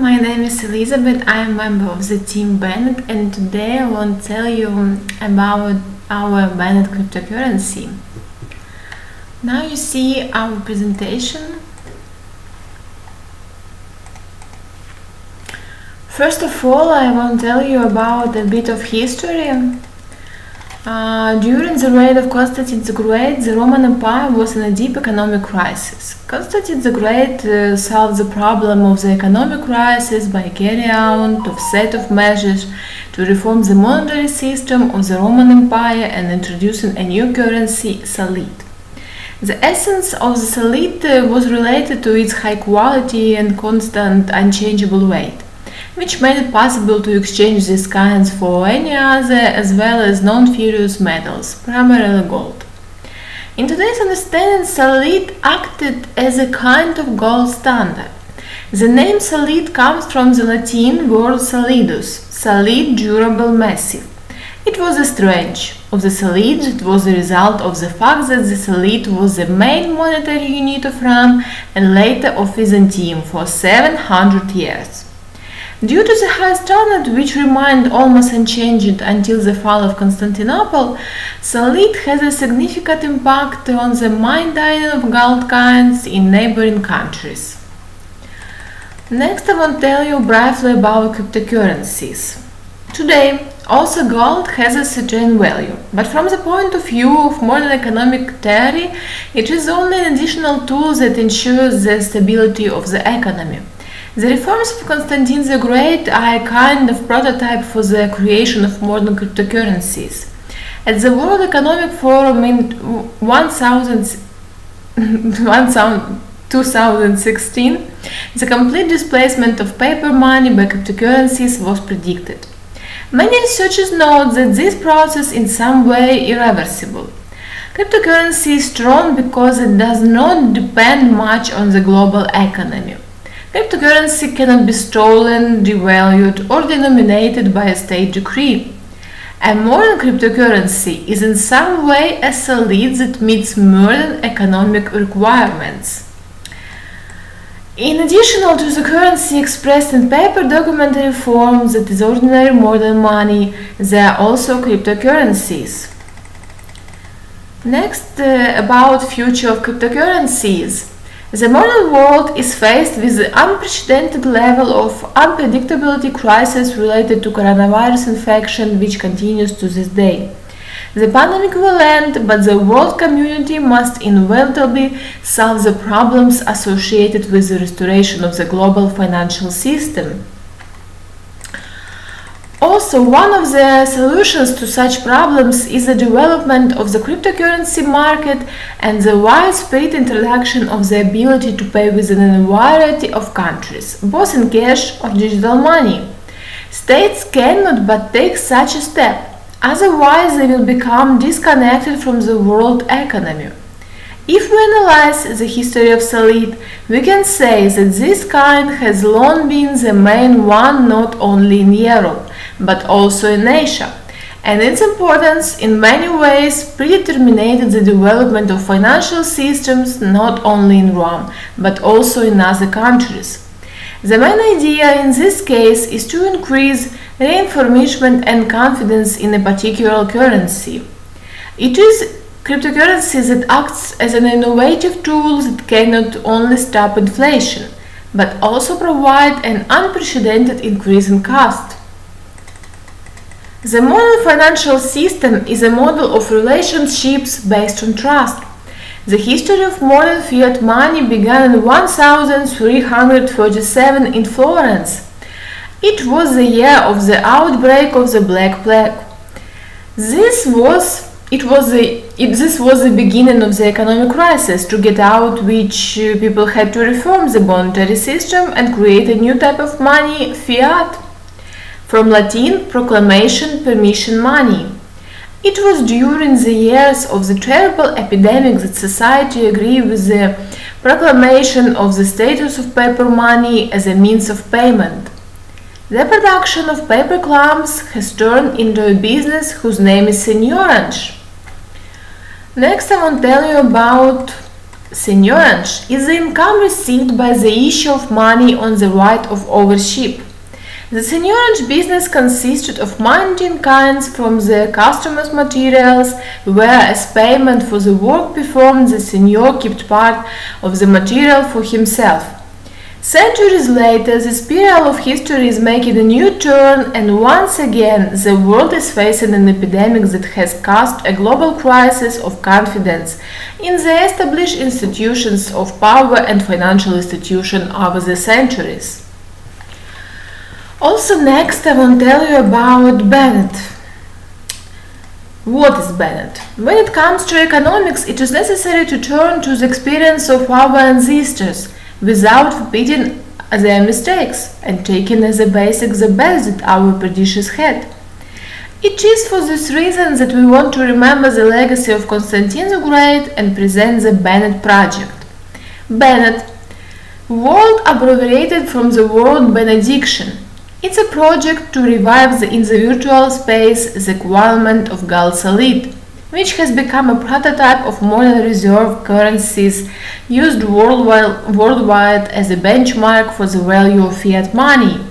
my name is Elizabeth. I am a member of the team Bennett, and today I want to tell you about our Bennett cryptocurrency. Now you see our presentation. First of all, I want to tell you about a bit of history. During the reign of Constantine the Great, the Roman Empire was in a deep economic crisis. Constantine the Great solved the problem of the economic crisis by carrying out a set of measures to reform the monetary system of the Roman Empire and introducing a new currency, solid. The essence of the solid was related to its high quality and constant unchangeable weight, which made it possible to exchange these coins for any other as well as non-ferrous metals, primarily gold. In today's understanding, solid acted as a kind of gold standard. The name solid comes from the Latin word solidus, solid, durable, massive. It was a strange. Of the solid, it was the result of the fact that the solid was the main monetary unit of Rome and later of Byzantium for 700 years. Due to the high standard, which remained almost unchanged until the fall of Constantinople, solid has a significant impact on the minting of gold coins in neighboring countries. Next, I want to tell you briefly about cryptocurrencies. Today, also gold has a certain value, but from the point of view of modern economic theory, it is only an additional tool that ensures the stability of the economy. The reforms of Constantine the Great are a kind of prototype for the creation of modern cryptocurrencies. At the World Economic Forum in 2016, the complete displacement of paper money by cryptocurrencies was predicted. Many researchers note that this process is in some way irreversible. Cryptocurrency is strong because it does not depend much on the global economy. Cryptocurrency cannot be stolen, devalued, or denominated by a state decree. A modern cryptocurrency is in some way a solid that meets modern economic requirements. In addition to the currency expressed in paper documentary form that is ordinary modern money, there are also cryptocurrencies. Next, about future of cryptocurrencies. The modern world is faced with the unprecedented level of unpredictability crisis related to coronavirus infection, which continues to this day. The pandemic will end, but the world community must inevitably solve the problems associated with the restoration of the global financial system. Also, one of the solutions to such problems is the development of the cryptocurrency market and the widespread introduction of the ability to pay within a variety of countries, both in cash or digital money. States cannot but take such a step, otherwise they will become disconnected from the world economy. If we analyze the history of solid, we can say that this kind has long been the main one not only in Europe, but also in Asia, and its importance in many ways predetermined the development of financial systems not only in Rome, but also in other countries. The main idea in this case is to increase reinforcement and confidence in a particular currency. It is cryptocurrency that acts as an innovative tool that can not only stop inflation, but also provide an unprecedented increase in cost. The modern financial system is a model of relationships based on trust. The history of modern fiat money began in 1337 in Florence. It was the year of the outbreak of the Black Plague. This was the beginning of the economic crisis, to get out which people had to reform the monetary system and create a new type of money, fiat. From Latin, proclamation, permission money. It was during the years of the terrible epidemic that society agreed with the proclamation of the status of paper money as a means of payment. The production of paper clamps has turned into a business whose name is seigniorage. Next, I want to tell you about Seigniorage is the income received by the issue of money on the right of ownership. The seigniorage business consisted of mining coins from the customer's materials, whereas payment for the work performed, the seigneur kept part of the material for himself. Centuries later, this period of history is making a new turn, and once again the world is facing an epidemic that has caused a global crisis of confidence in the established institutions of power and financial institutions over the centuries. Also, next I want to tell you about Bennett. What is Bennett? When it comes to economics, it is necessary to turn to the experience of our ancestors without repeating their mistakes and taking as a basic the best that our predecessors had. It is for this reason that we want to remember the legacy of Constantine the Great and present the Bennett project. Bennett, word abbreviated from the word benediction. It's a project to revive in the virtual space the equivalent of gold solid, which has become a prototype of modern reserve currencies used worldwide as a benchmark for the value of fiat money.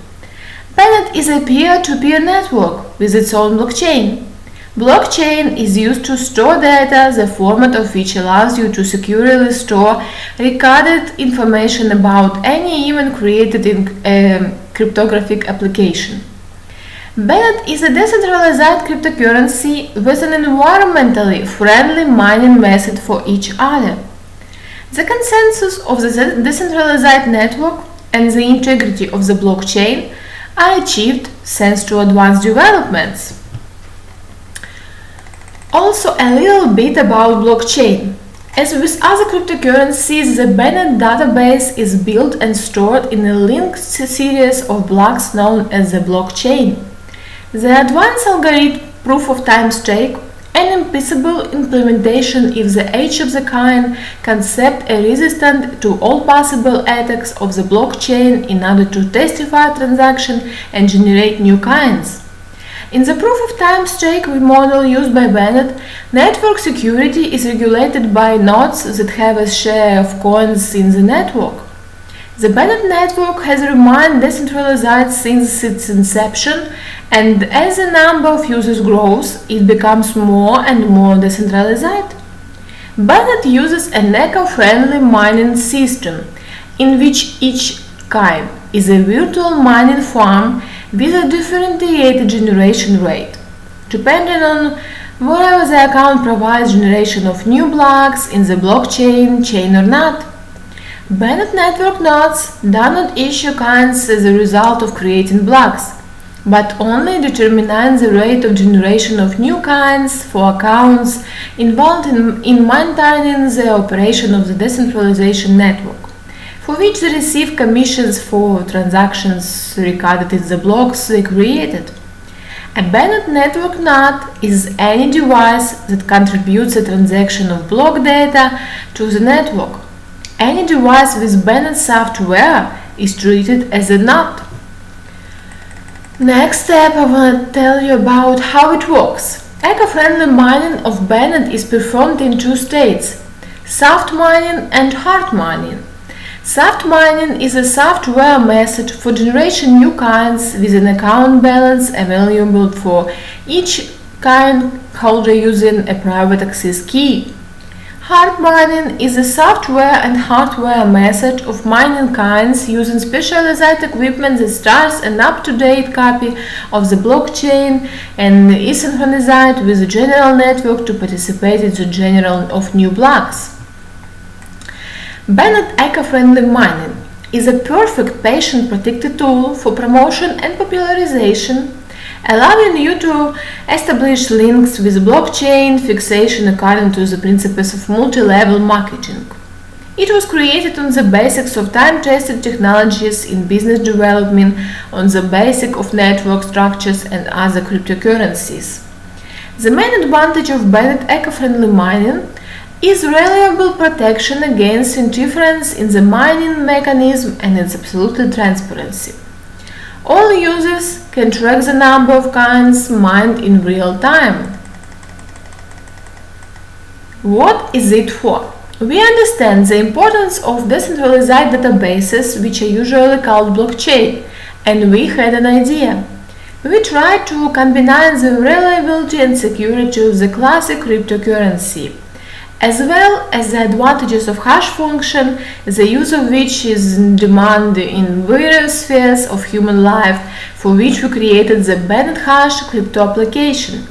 Bennett is a peer-to-peer network with its own blockchain. Blockchain is used to store data, the format of which allows you to securely store recorded information about any event created in a cryptographic application. Bennett is a decentralized cryptocurrency with an environmentally friendly mining method for each other. The consensus of the decentralized network and the integrity of the blockchain are achieved thanks to advanced developments. Also, a little bit about blockchain. As with other cryptocurrencies, the Bennett database is built and stored in a linked series of blocks known as the blockchain. The advanced algorithm proof of time stake, an impossible implementation if the age of the coin concept are resistant to all possible attacks of the blockchain in order to testify transaction and generate new coins. In the proof of time stake model used by Bennett, network security is regulated by nodes that have a share of coins in the network. The Bennett network has remained decentralized since its inception, and as the number of users grows, it becomes more and more decentralized. Bennett uses an eco-friendly mining system, in which each coin is a virtual mining farm with a differentiated generation rate, depending on whether the account provides generation of new blocks in the blockchain chain or not. Bennett network nodes do not issue coins as a result of creating blocks, but only determine the rate of generation of new coins for accounts involved in maintaining the operation of the decentralization network, for which they receive commissions for transactions recorded in the blocks they created. A Bennett network node is any device that contributes a transaction of block data to the network. Any device with Bennett software is treated as a node. Next step, I want to tell you about how it works. Eco-friendly mining of Bennett is performed in two states: soft mining and hard mining. Soft mining is a software method for generating new coins with an account balance available for each coin holder using a private access key. Hard mining is a software and hardware method of mining coins using specialized equipment that stores an up-to-date copy of the blockchain and is synchronized with the general network to participate in the generation of new blocks. Bennett eco-friendly mining is a perfect patient-protected tool for promotion and popularization, allowing you to establish links with blockchain fixation according to the principles of multi-level marketing. It was created on the basics of time-tested technologies in business development, on the basic of network structures and other cryptocurrencies. The main advantage of Bennett eco-friendly mining is reliable protection against interference in the mining mechanism and its absolute transparency. All users can track the number of coins mined in real time. What is it for? We understand the importance of decentralized databases, which are usually called blockchain, and we had an idea. We tried to combine the reliability and security of the classic cryptocurrency, as well as the advantages of hash function, the use of which is in demand in various spheres of human life, for which we created the Bennett Hash crypto application.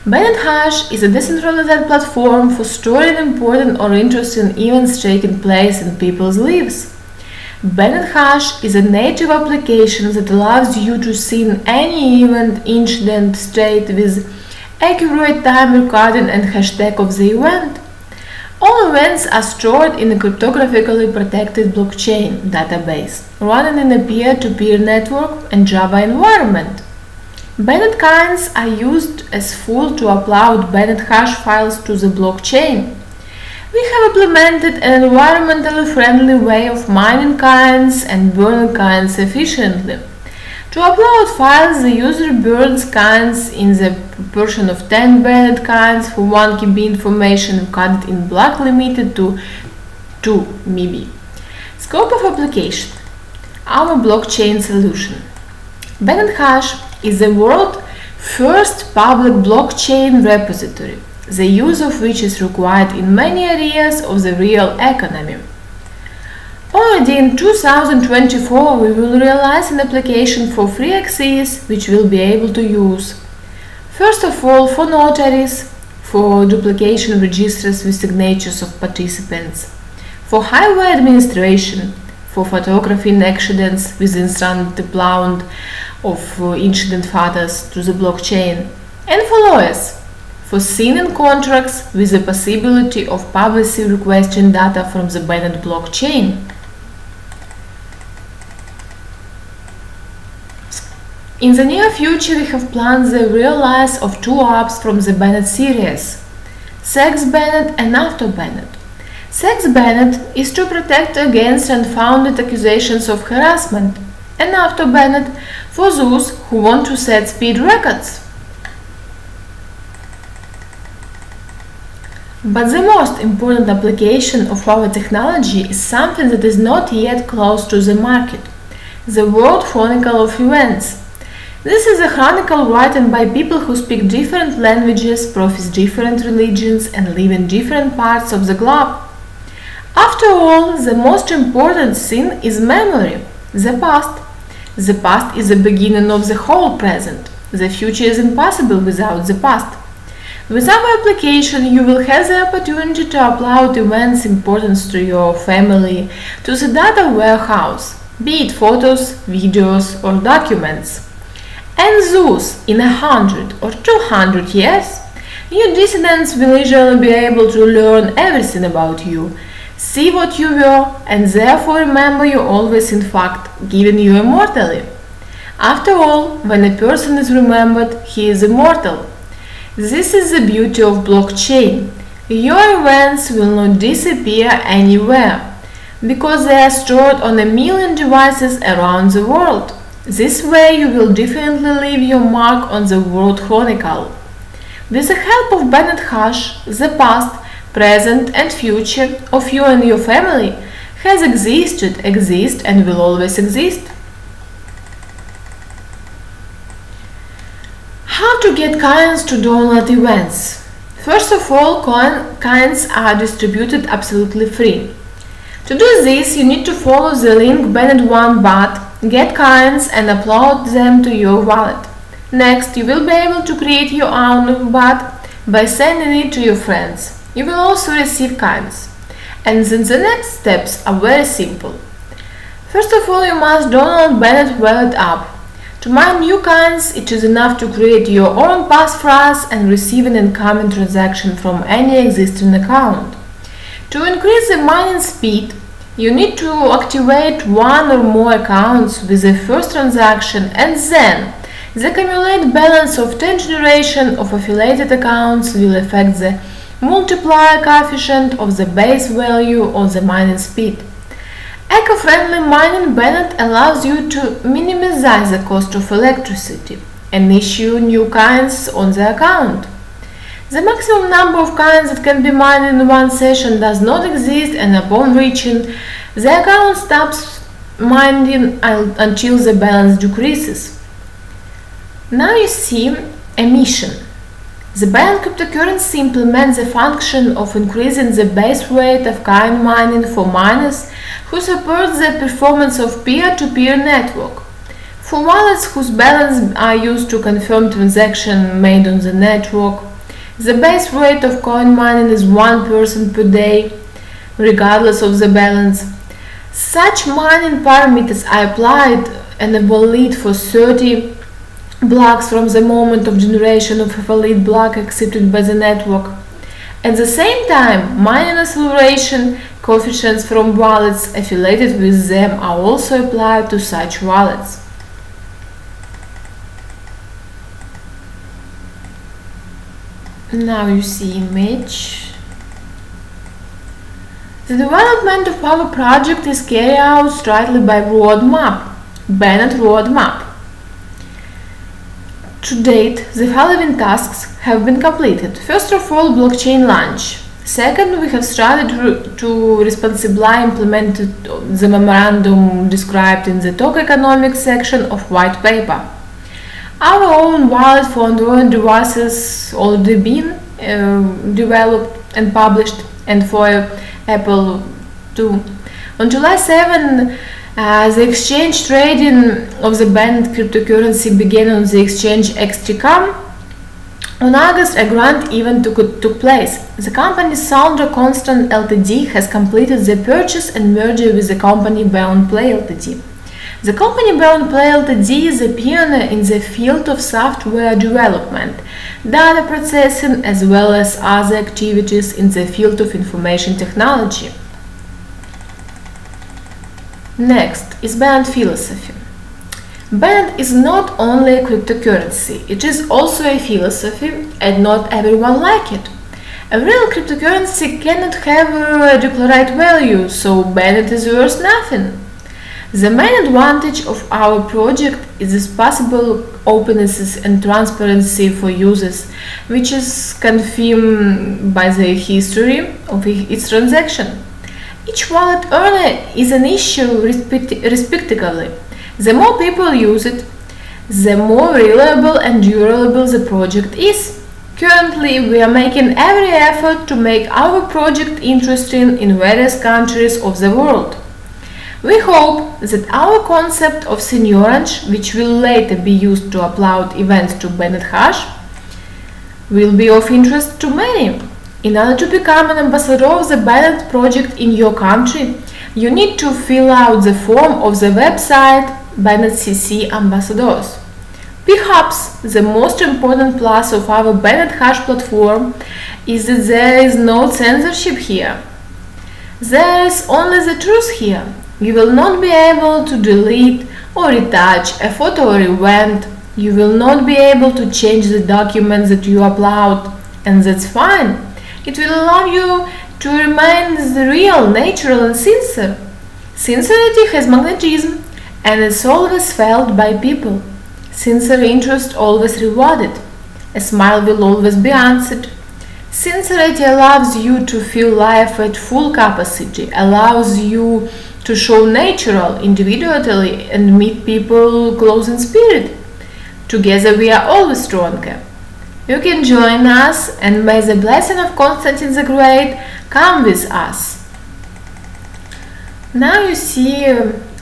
Bennett Hash is a decentralized platform for storing important or interesting events taking place in people's lives. Bennett Hash is a native application that allows you to see any event, incident, state with accurate time recording and hashtag of the event. All events are stored in a cryptographically protected blockchain database running in a peer-to-peer network and Java environment. Bennett coins are used as full to upload Bennett hash files to the blockchain. We have implemented an environmentally friendly way of mining coins and burning coins efficiently. To upload files, the user burns coins in the proportion of 10 Bennett coins for 1 KB information recorded in block limited to 2 MB. Scope of application: our blockchain solution. Bennett Hash is the world's first public blockchain repository, the use of which is required in many areas of the real economy. Already in 2024 we will realize an application for free access which we'll be able to use. First of all, for notaries, for duplication registers with signatures of participants, for highway administration, for photographing accidents with instant upload of incident photos to the blockchain, and for lawyers, for signing contracts with the possibility of publicly requesting data from the Bennett blockchain. In the near future we have planned the release of 2 apps from the Bennett series, Sex Bennett and After Bennett. Sex Bennett is to protect against unfounded accusations of harassment, and After Bennett for those who want to set speed records. But the most important application of our technology is something that is not yet close to the market: the World Chronicle of Events. This is a chronicle written by people who speak different languages, profess different religions, and live in different parts of the globe. After all, the most important thing is memory, the past. The past is the beginning of the whole present. The future is impossible without the past. With our application, you will have the opportunity to upload events important to your family to the data warehouse, be it photos, videos, or documents. And thus, in 100 or 200 years, your descendants will usually be able to learn everything about you, see what you were, and therefore remember you always, in fact, giving you immortally. After all, when a person is remembered, he is immortal. This is the beauty of blockchain. Your events will not disappear anywhere, because they are stored on 1,000,000 devices around the world. This way you will definitely leave your mark on the World Chronicle. With the help of Bennett Hash, the past, present and future of you and your family has existed, exists and will always exist. How to get coins to download events? First of all, coins are distributed absolutely free. To do this, you need to follow the link Bennett1bot, get coins and upload them to your wallet. Next, you will be able to create your own bot by sending it to your friends. You will also receive coins. And then the next steps are very simple. First of all, you must download Bennett Wallet app. To mine new coins, it is enough to create your own passphrase and receive an incoming transaction from any existing account. To increase the mining speed, you need to activate 1 or more accounts with the first transaction, and then the accumulated balance of 10 generation of affiliated accounts will affect the multiplier coefficient of the base value of the mining speed. Eco-friendly mining Bennett allows you to minimize the cost of electricity and issue new coins on the account. The maximum number of coins that can be mined in one session does not exist, and upon reaching, the account stops mining until the balance decreases. Now you see a mission. The Binance cryptocurrency implements the function of increasing the base rate of coin mining for miners who support the performance of peer-to-peer network. For wallets whose balance are used to confirm transactions made on the network, the base rate of coin mining is 1% per day, regardless of the balance. Such mining parameters are applied and are valid for 30 blocks from the moment of generation of a valid block accepted by the network. At the same time, mining acceleration coefficients from wallets affiliated with them are also applied to such wallets. Now you see image. The development of our project is carried out strictly by roadmap, Bennett roadmap. To date, the following tasks have been completed. First of all, blockchain launch. Second, we have started to responsibly implement the memorandum described in the tokenomics section of white paper. Our own wallet for Android devices already been developed and published, and for Apple too. On July 7, the exchange trading of the banned cryptocurrency began on the exchange XTCOM. On August, a grand event took place. The company Soundra Constant Ltd has completed the purchase and merger with the company BeyondPlay Ltd. The company BeyondPlay Ltd is a pioneer in the field of software development, data processing, as well as other activities in the field of information technology. Next is Bennett philosophy. Bennett is not only a cryptocurrency, it is also a philosophy, and not everyone like it. A real cryptocurrency cannot have a declared value, so Bennett is worth nothing. The main advantage of our project is its possible openness and transparency for users, which is confirmed by the history of its transaction. Each wallet owner is an issue respectively. The more people use it, the more reliable and durable the project is. Currently, we are making every effort to make our project interesting in various countries of the world. We hope that our concept of Signorange, which will later be used to upload events to Bennett Hash, will be of interest to many. In order to become an ambassador of the Bennett project in your country, you need to fill out the form of the website Bennett CC Ambassadors. Perhaps the most important plus of our Bennett Hash platform is that there is no censorship here. There is only the truth here. You will not be able to delete or retouch a photo or event. You will not be able to change the documents that you upload, and that's fine. It will allow you to remain the real, natural, and sincere. Sincerity has magnetism, and is always felt by people. Sincere interest always rewarded. A smile will always be answered. Sincerity allows you to feel life at full capacity, allows you to show natural, individuality, and meet people close in spirit. Together we are always stronger. You can join us, and may the blessing of Constantine the Great come with us. Now you see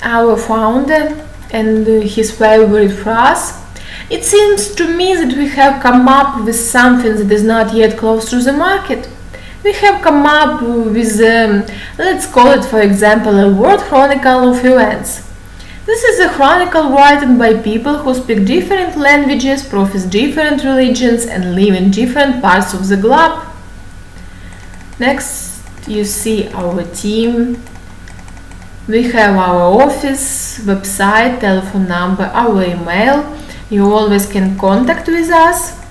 our founder and his favorite phrase. It seems to me that we have come up with something that is not yet close to the market. We have come up with, let's call it for example, a word chronicle of events. This is a chronicle written by people who speak different languages, profess different religions, and live in different parts of the globe. Next, you see our team. We have our office, website, telephone number, our email. You always can contact with us.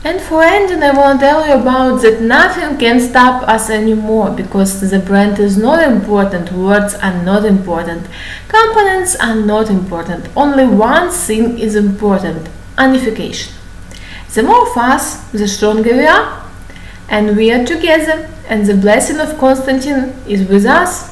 And for ending, I want to tell you about that nothing can stop us anymore, because the brand is not important, words are not important, components are not important. Only one thing is important: unification. The more of us, the stronger we are, and we are together, and the blessing of Constantine is with us.